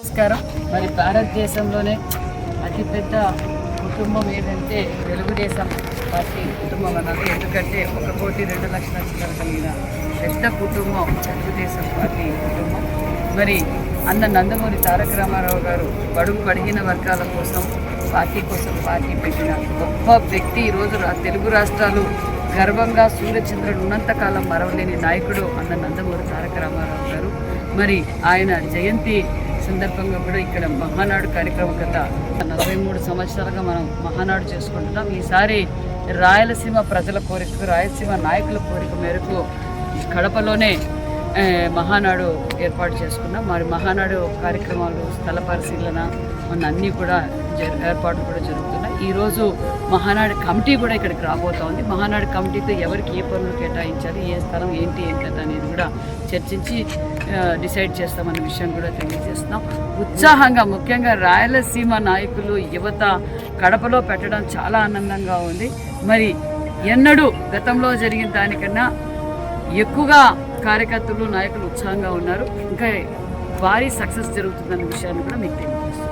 నమస్కారం. మరి భారతదేశంలోనే అతిపెద్ద కుటుంబం ఏదంటే తెలుగుదేశం పార్టీ కుటుంబం అన్నది. ఎందుకంటే 1,02,00,000 చిల్లర కలిగిన పెద్ద కుటుంబం తెలుగుదేశం పార్టీ కుటుంబం. మరి అన్న నందమూరి తారక రామారావు గారు బడుగు బడిగిన వర్గాల కోసం పార్టీ పెట్టిన గొప్ప వ్యక్తి. ఈరోజు తెలుగు రాష్ట్రాలు గర్వంగా సూర్యచంద్రుడు ఉన్నంతకాలం మరవలేని నాయకుడు అన్న నందమూరి తారక రామారావు గారు. మరి ఆయన జయంతి సందర్భంగా కూడా ఇక్కడ మహానాడు కార్యక్రమం గత 43 సంవత్సరాలుగా మనం మహానాడు చేసుకుంటున్నాం. ఈసారి రాయలసీమ ప్రజల కోరికకు, రాయలసీమ నాయకుల కోరిక మేరకు కడపలోనే మహానాడు ఏర్పాటు చేసుకున్నాం. మరి మహానాడు కార్యక్రమాలు, స్థల పరిశీలన అన్నీ కూడా ఏర్పాట్లు కూడా జరుగుతున్నాయి. ఈరోజు మహానాడు కమిటీ కూడా ఇక్కడికి రాబోతూ ఉంది. మహానాడు కమిటీతో ఎవరికి ఏ పనులు కేటాయించాలి, ఏ స్థలం ఏంటి అనేది కూడా చర్చించి డిసైడ్ చేస్తామన్న విషయం కూడా తెలియజేస్తున్నాం. ఉత్సాహంగా ముఖ్యంగా రాయలసీమ నాయకులు, యువత కడపలో పెట్టడం చాలా ఆనందంగా ఉంది. మరి ఎన్నడూ గతంలో జరిగిన దానికన్నా ఎక్కువగా కార్యకర్తలు, నాయకులు ఉత్సాహంగా ఉన్నారు. ఇంకా భారీ సక్సెస్ జరుగుతుందన్న విషయాన్ని కూడా మీకు తెలియదు.